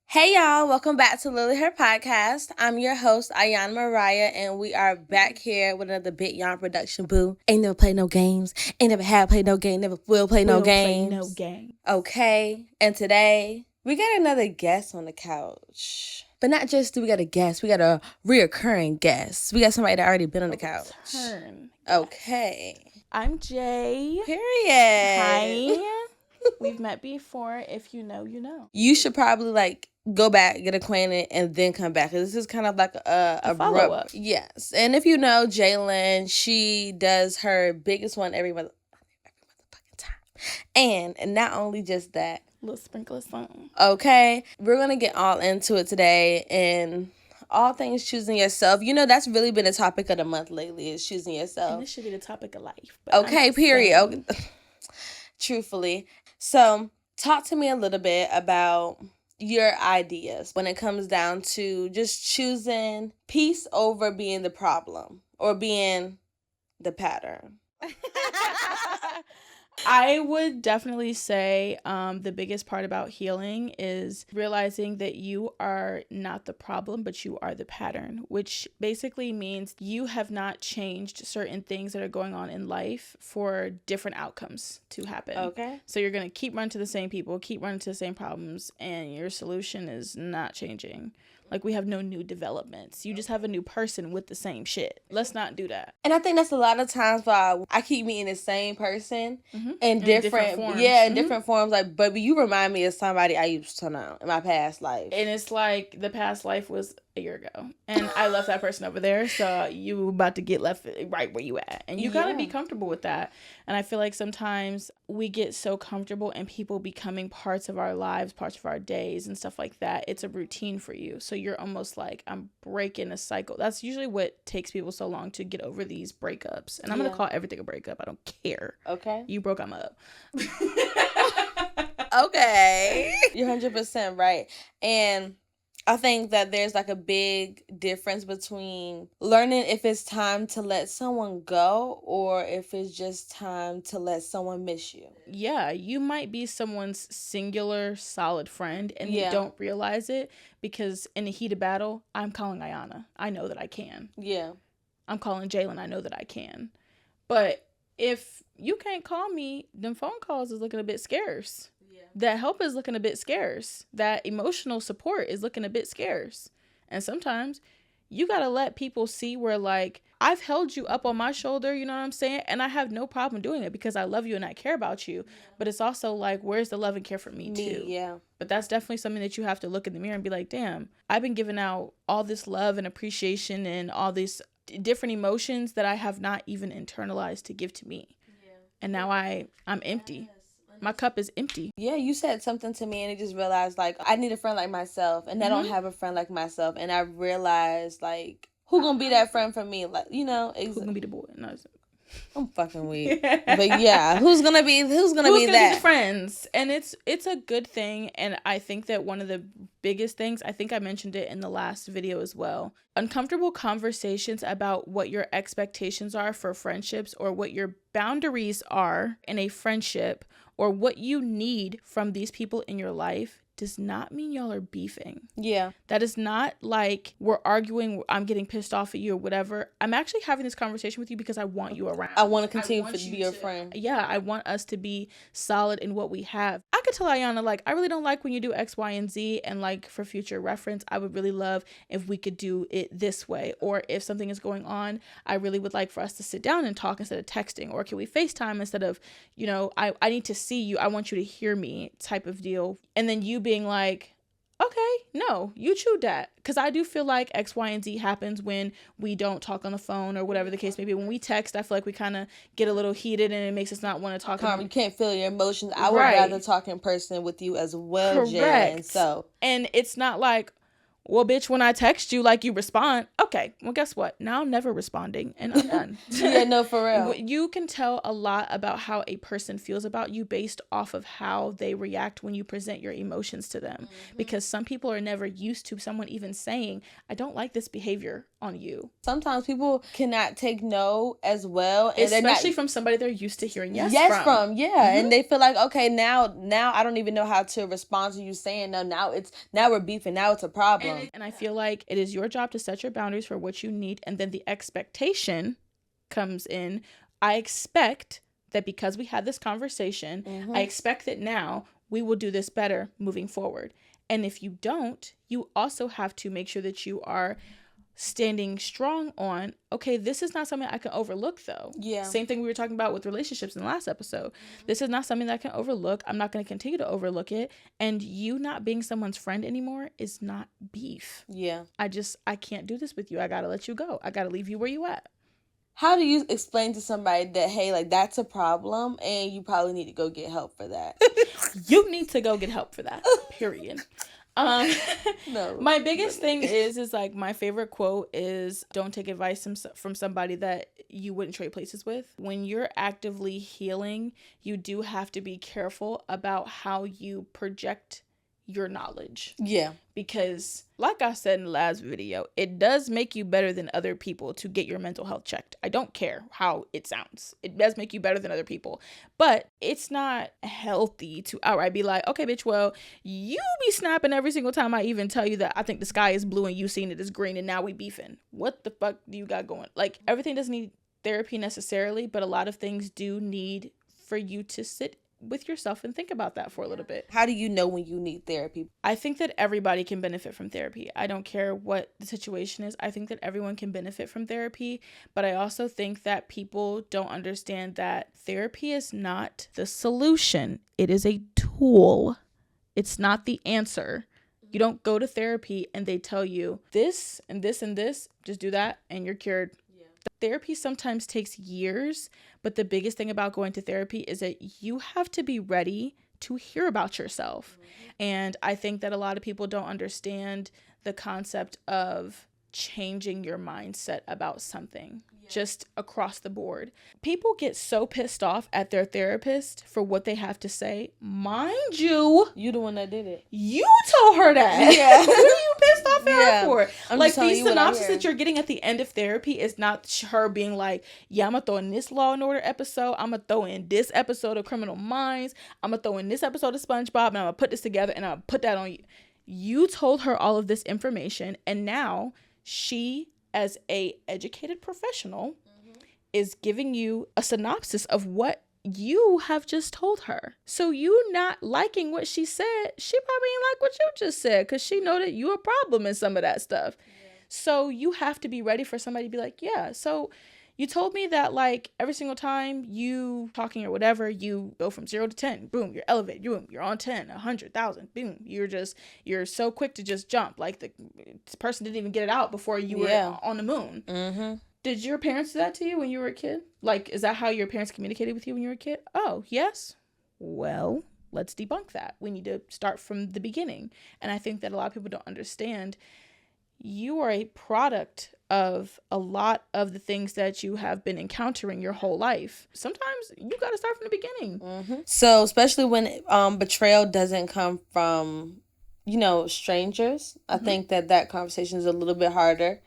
Hey y'all, welcome back to Lily Her Podcast. I'm your host, Iyanah Mariah, and we are back here with another Bit Yarn production, boo. Ain't never played no games, ain't never have played no game, never will play no games. Okay, and today we got another guest on the couch. But not just do we got a guest, we got a reoccurring guest. We got somebody that already been on the couch. Okay. I'm Jay. Period. Hi. We've met before. If you know, you know. You should probably go back, get acquainted, and then come back. This is kind of like a follow-up. Yes. And if you know Jalyn, she does her biggest one every motherfucking time. And not only just that. Little sprinkle of something. Okay. We're going to get all into it today. And all things choosing yourself. You know, that's really been a topic of the month lately, is choosing yourself. And this should be the topic of life. Okay, period. Okay. Truthfully. So, talk to me a little bit about your ideas when it comes down to just choosing peace over being the problem or being the pattern. I would definitely say the biggest part about healing is realizing that you are not the problem, but you are the pattern, which basically means you have not changed certain things that are going on in life for different outcomes to happen. Okay. So you're going to keep running to the same people, keep running to the same problems, and your solution is not changing. Like, we have no new developments. You just have a new person with the same shit. Let's not do that. And I think that's a lot of times why I keep meeting the same person in different forms. Yeah, in different forms. Like, baby, you remind me of somebody I used to know in my past life. And it's like the past life was a year ago. And I left that person over there. So you about to get left right where you at. And you got to be comfortable with that. And I feel like sometimes we get so comfortable in people becoming parts of our lives, parts of our days and stuff like that. It's a routine for you. So you're almost like, I'm breaking a cycle. That's usually what takes people so long to get over these breakups. And I'm going to call everything a breakup. I don't care. Okay. You broke them up. Okay. You're 100% right. And I think that there's like a big difference between learning if it's time to let someone go or if it's just time to let someone miss you. Yeah, you might be someone's singular solid friend and they don't realize it because in the heat of battle, I'm calling Iyanah. I know that I can. Yeah. I'm calling Jalyn. I know that I can. But if you can't call me, them phone calls is looking a bit scarce. That help is looking a bit scarce. That emotional support is looking a bit scarce. And sometimes you got to let people see where, like, I've held you up on my shoulder, you know what I'm saying? And I have no problem doing it because I love you and I care about you. But it's also like, where's the love and care for me too? Yeah. But that's definitely something that you have to look in the mirror and be like, damn, I've been giving out all this love and appreciation and all these different emotions that I have not even internalized to give to me. Yeah. And now I'm empty. My cup is empty. Yeah, you said something to me and I just realized, like, I need a friend like myself and I don't have a friend like myself. And I realized, like, who gonna be that friend for me? Like, you know, who gonna be the boy? No, I'm fucking weak. But yeah, who's gonna be that? Who's gonna be the friends? And it's a good thing. And I think that one of the biggest things, I think I mentioned it in the last video as well, uncomfortable conversations about what your expectations are for friendships or what your boundaries are in a friendship or what you need from these people in your life does not mean y'all are beefing. Yeah. That is not like we're arguing, I'm getting pissed off at you or whatever. I'm actually having this conversation with you because I want you around. I want to continue to be your friend. Yeah, I want us to be solid in what we have. I could tell Iyanah, like, I really don't like when you do X, Y, and Z, and like for future reference, I would really love if we could do it this way. Or if something is going on, I really would like for us to sit down and talk instead of texting. Or can we FaceTime instead of, you know, I need to see you, I want you to hear me type of deal. And then you being like, okay, no, you chewed that. Because I do feel like X, Y, and Z happens when we don't talk on the phone or whatever the case may be. When we text, I feel like we kind of get a little heated and it makes us not want to talk. You can't feel your emotions. I would rather talk in person with you as well, Jalyn. And it's not like well, bitch, when I text you, like, you respond. Okay, well, guess what? Now I'm never responding, and I'm done. Yeah, no, for real. You can tell a lot about how a person feels about you based off of how they react when you present your emotions to them. Because some people are never used to someone even saying, I don't like this behavior on you. Sometimes people cannot take no as well. And especially from somebody they're used to hearing yes from. Yeah. And they feel like, okay, now I don't even know how to respond to you saying no. Now we're beefing. Now it's a problem. And I feel like it is your job to set your boundaries for what you need. And then the expectation comes in. I expect that because we had this conversation, I expect that now we will do this better moving forward. And if you don't, you also have to make sure that you are standing strong on, okay, this is not something I can overlook, though. Yeah. Same thing we were talking about with relationships in the last episode. This is not something that I can overlook. I'm not going to continue to overlook it. And you not being someone's friend anymore is not beef. Yeah. I can't do this with you. I got to let you go. I got to leave you where you at. How do you explain to somebody that, hey, like, that's a problem and you probably need to go get help for that? You need to go get help for that, period. No. My biggest thing is like, my favorite quote is, don't take advice from somebody that you wouldn't trade places with. When you're actively healing, you do have to be careful about how you project your knowledge. Yeah. Because like I said in the last video, it does make you better than other people to get your mental health checked. I don't care how it sounds. It does make you better than other people. But it's not healthy to outright be like, okay, bitch, well, you be snapping every single time I even tell you that I think the sky is blue and you seen it is green and now we beefing. What the fuck do you got going? Like, everything doesn't need therapy necessarily, but a lot of things do need for you to sit with yourself and think about that for a little bit. How do you know when you need therapy? I think that everybody can benefit from therapy. I don't care what the situation is. I think that everyone can benefit from therapy, but I also think that people don't understand that therapy is not the solution. It is a tool. It's not the answer. You don't go to therapy and they tell you this and this and this, just do that and you're cured. Therapy sometimes takes years, but the biggest thing about going to therapy is that you have to be ready to hear about yourself. And I think that a lot of people don't understand the concept of changing your mindset about something just across the board. People get so pissed off at their therapist for what they have to say. Mind you, You the one that did it. You told her that. Yeah. What are you pissed off at her for? I'm like, just telling the you what I synopsis hear. that you're getting at the end of therapy is not her being like, yeah, I'm going to throw in this Law and Order episode. I'm going to throw in this episode of Criminal Minds. I'm going to throw in this episode of SpongeBob. And I'm going to put this together and I'm going to put that on you. You told her all of this information. And now she, as a educated professional, is giving you a synopsis of what you have just told her. So you not liking what she said, she probably ain't like what you just said, because she know that you a problem in some of that stuff. Yeah. So you have to be ready for somebody to be like, yeah, so you told me that, like, every single time you talking or whatever, you go from 0 to 10, boom, you're elevated, boom, you're on 10, 100,000, boom, you're so quick to just jump. Like, this person didn't even get it out before you were on the moon. Mm-hmm. Did your parents do that to you when you were a kid? Like, is that how your parents communicated with you when you were a kid? Oh, yes. Well, let's debunk that. We need to start from the beginning. And I think that a lot of people don't understand. You are a product of a lot of the things that you have been encountering your whole life. Sometimes you got to start from the beginning. Mm-hmm. So especially when betrayal doesn't come from, strangers, I think that conversation is a little bit harder.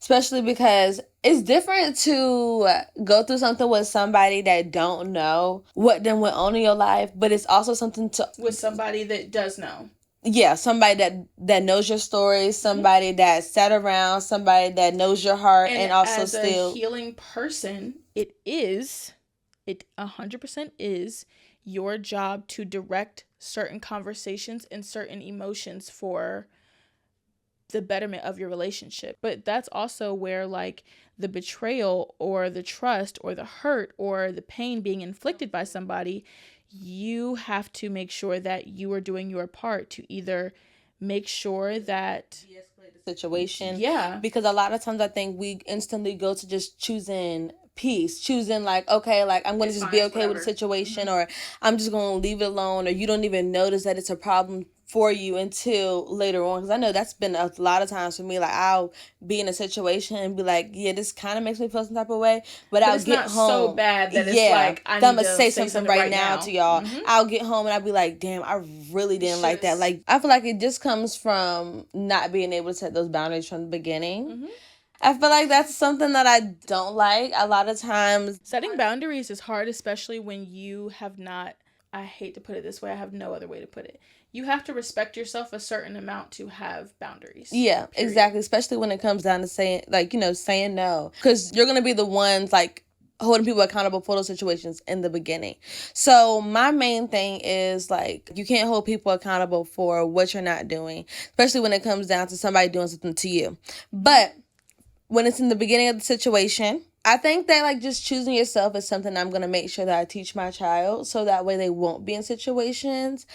Especially because it's different to go through something with somebody that don't know what then went on in your life, but it's also something to... With somebody that does know. Yeah, somebody that knows your story, somebody that sat around, somebody that knows your heart, and also as still... a healing person, it 100% is your job to direct certain conversations and certain emotions for the betterment of your relationship. But that's also where, like, the betrayal or the trust or the hurt or the pain being inflicted by somebody, you have to make sure that you are doing your part to either make sure that de-escalate the situation. Yeah. Because a lot of times I think we instantly go to just choosing peace, choosing like, okay, like I'm going to just be okay with the situation, or I'm just going to leave it alone, or you don't even notice that it's a problem for you until later on. Because I know that's been a lot of times for me. Like, I'll be in a situation and be like, yeah, this kind of makes me feel some type of way. But I'll it's get not home. so bad that it's like, I need I'm going to to say something right now to y'all. Mm-hmm. I'll get home and I'll be like, damn, I really didn't like that. Like, I feel like it just comes from not being able to set those boundaries from the beginning. Mm-hmm. I feel like that's something that I don't like a lot of times. Setting boundaries is hard, especially when you have not, I hate to put it this way, I have no other way to put it. You have to respect yourself a certain amount to have boundaries. Yeah, period. Exactly. Especially when it comes down to saying, like, saying no. Because you're going to be the ones, like, holding people accountable for those situations in the beginning. So my main thing is, like, you can't hold people accountable for what you're not doing, especially when it comes down to somebody doing something to you. But when it's in the beginning of the situation, I think that, like, just choosing yourself is something I'm going to make sure that I teach my child, so that way they won't be in situations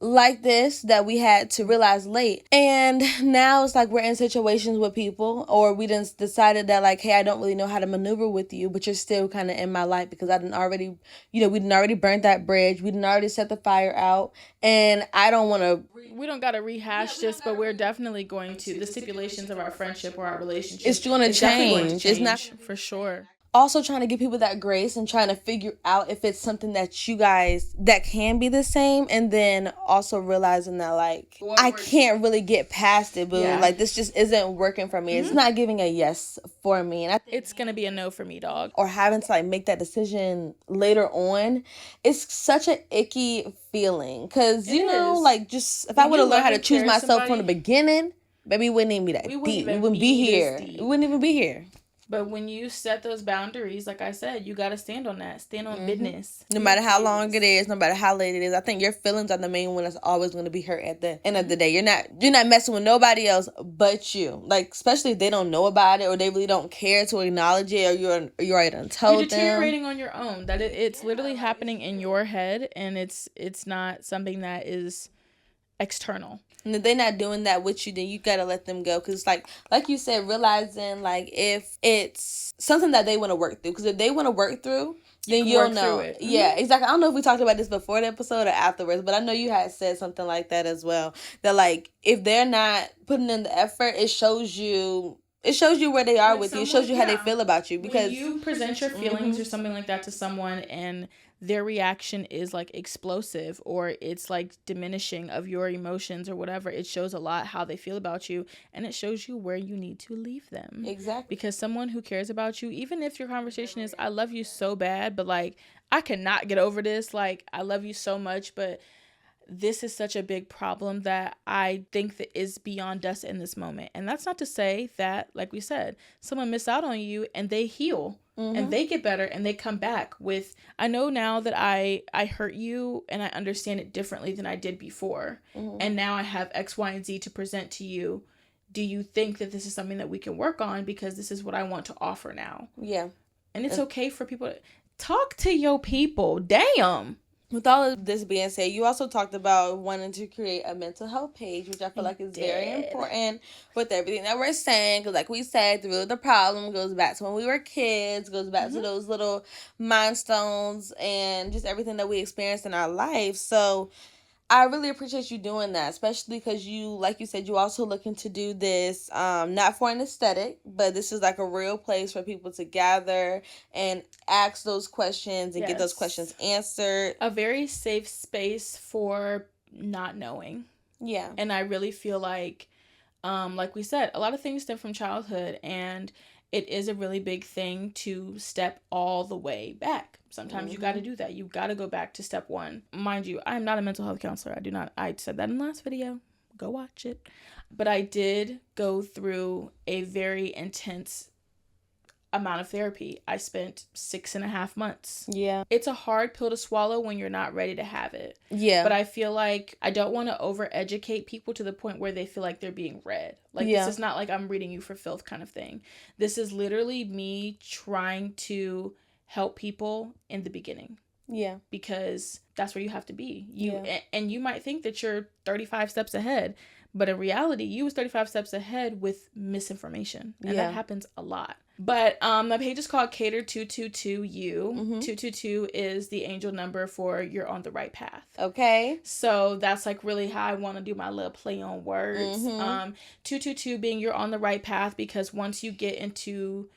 like this that we had to realize late. And now it's like we're in situations with people, or we done decided that, like, hey, I don't really know how to maneuver with you, but you're still kind of in my life because I done already, we done already burnt that bridge. We done already set the fire out, and I don't want to. We don't got to rehash this, but we're definitely going to, the stipulations of our friendship or our relationship. It's going to change. It's not for sure. Also trying to give people that grace and trying to figure out if it's something that you guys that can be the same, and then also realizing that, like, I can't really get past it, boo. Yeah. Like, this just isn't working for me. Mm-hmm. It's not giving a yes for me, and it's gonna be a no for me, dog. Or having to, like, make that decision later on, it's such an icky feeling, because like, just if I would have learned how to choose myself from the beginning, baby, we wouldn't even be that deep. We wouldn't be here. We wouldn't even be here. But when you set those boundaries, like I said, you got to stand on that. Stand on business. No matter how long it is, no matter how late it is. I think your feelings are the main one that's always going to be hurt at the end of the day. You're not messing with nobody else but you. Like, especially if they don't know about it or they really don't care to acknowledge it, or you're already done told them. You're deteriorating on your own. That it's literally happening in your head, and it's not something that is external. And if they're not doing that with you, then you gotta let them go. Because, like you said, realizing, like, if it's something that they want to work through. Because if they want to work through, then you'll know. Mm-hmm. Yeah, exactly. I don't know if we talked about this before the episode or afterwards, but I know you had said something like that as well. That, like, if they're not putting in the effort, it shows you where they are with you. It shows you how they feel about you. Because when you present your feelings or something like that to someone, and their reaction is, like, explosive, or it's, like, diminishing of your emotions or whatever, it shows a lot how they feel about you, and it shows you where you need to leave them. Exactly. Because someone who cares about you, even if your conversation is, I love you so bad, but, like, I cannot get over this, like, I love you so much, but this is such a big problem that I think that is beyond us in this moment. And that's not to say that, like we said, someone miss out on you and they heal. Mm-hmm. And they get better and they come back with, I know now that I hurt you and I understand it differently than I did before. Mm-hmm. And now I have X, Y, and Z to present to you. Do you think that this is something that we can work on? Because this is what I want to offer now. Yeah. And it's okay for people to talk to your people. Damn. With all of this being said, you also talked about wanting to create a mental health page, which I feel like is very important with everything that we're saying. Because, like we said, the root of the problem goes back to when we were kids, goes back to those little milestones and just everything that we experienced in our life. So I really appreciate you doing that, especially because you, like you said, you also looking to do this, not for an aesthetic, but this is like a real place for people to gather and ask those questions and get those questions answered. A very safe space for not knowing. Yeah. And I really feel like we said, a lot of things stem from childhood, and it is a really big thing to step all the way back. Sometimes you got to do that. You got to go back to step one. Mind you, I am not a mental health counselor. I said that in the last video. Go watch it. But I did go through a very intense amount of therapy. I spent 6.5 months. Yeah. It's a hard pill to swallow when you're not ready to have it. Yeah. But I feel like I don't want to over-educate people to the point where they feel like they're being read. Like, this is not like I'm reading you for filth kind of thing. This is literally me trying to help people in the beginning. Yeah. Because that's where you have to be. And you might think that you're 35 steps ahead, But in reality, you was 35 steps ahead with misinformation. And Yeah. that happens a lot. But my page is called Cater 222U. 222 is the angel number for you're on the right path. Okay. So that's like really how I want to do my little play on words. 222 being you're on the right path, because once you get into,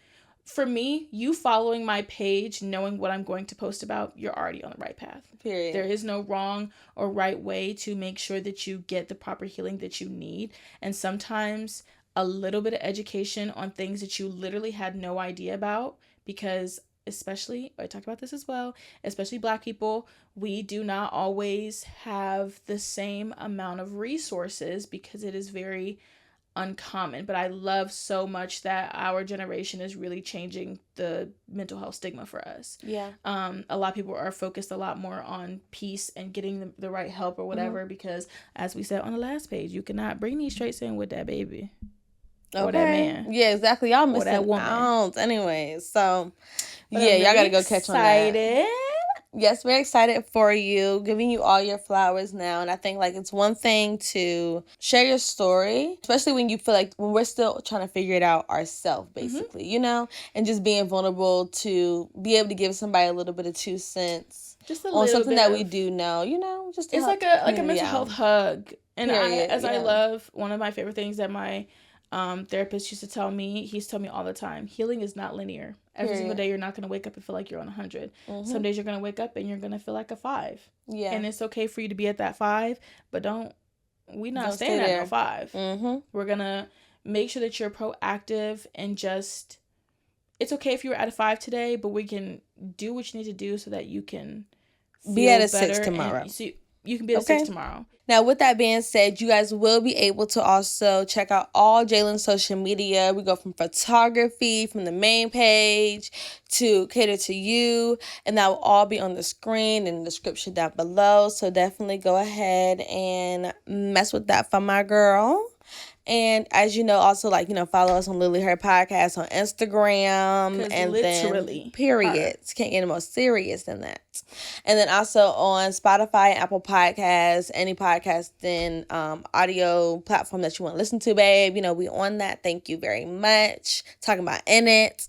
for me, you following my page, knowing what I'm going to post about, you're already on the right path. Period. There is no wrong or right way to make sure that you get the proper healing that you need. And sometimes a little bit of education on things that you literally had no idea about, because especially, I talked about this as well, especially Black people, we do not always have the same amount of resources because it is very uncommon. But I love so much that our generation is really changing the mental health stigma for us. Yeah. A lot of people are focused a lot more on peace and getting the right help or whatever, because as we said on the last page, you cannot bring these traits in with that baby. Or that man. Yeah, exactly. Y'all missing that woman. out. Anyways, so But yeah, I'm y'all really gotta go catch on that. excited. Yes, we're excited for you, giving you all your flowers now. And I think like it's one thing to share your story, especially when you feel like when we're still trying to figure it out ourselves, basically, you know, and just being vulnerable to be able to give somebody a little bit of 2 cents Just a on little something bit that of, we do know, you know, just to it's help like a community mental out. health hug. And Period, I yeah. love, one of my favorite things that my therapist used to tell me, he's told me all the time, healing is not linear. Every single day you're not going to wake up and feel like you're on 100. Some days you're going to wake up and you're going to feel like a 5. Yeah. And it's okay for you to be at that 5, but we not Don't staying stay at no 5. Mm-hmm. We're going to make sure that you're proactive, and just, it's okay if you were at a 5 today, but we can do what you need to do so that you can be at a better 6 tomorrow. So you can be at a 6 tomorrow. Now, with that being said, you guys will be able to also check out all Jalyn's social media. We go from photography, from the main page, to Cater to You, and that will all be on the screen and the description down below. So definitely go ahead and mess with that for my girl. And as you know, also, like, you know, follow us on Lily Her Podcast on Instagram. And literally, then, period. Can't get any more serious than that. And then also on Spotify and Apple Podcasts, any podcasting audio platform that you want to listen to, babe. You know, we on that. Thank you very much. Talking about in it.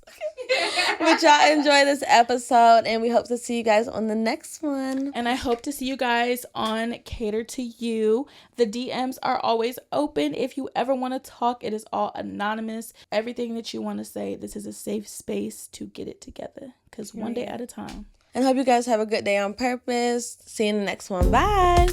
But y'all enjoy this episode, and we hope to see you guys on the next one. And I hope to see you guys on Cater to You. The DMs are always open. If you ever want to talk, it is all anonymous. Everything that you want to say, this is a safe space to get it together, because one day at a time. And hope you guys have a good day on purpose. See you in the next one. Bye.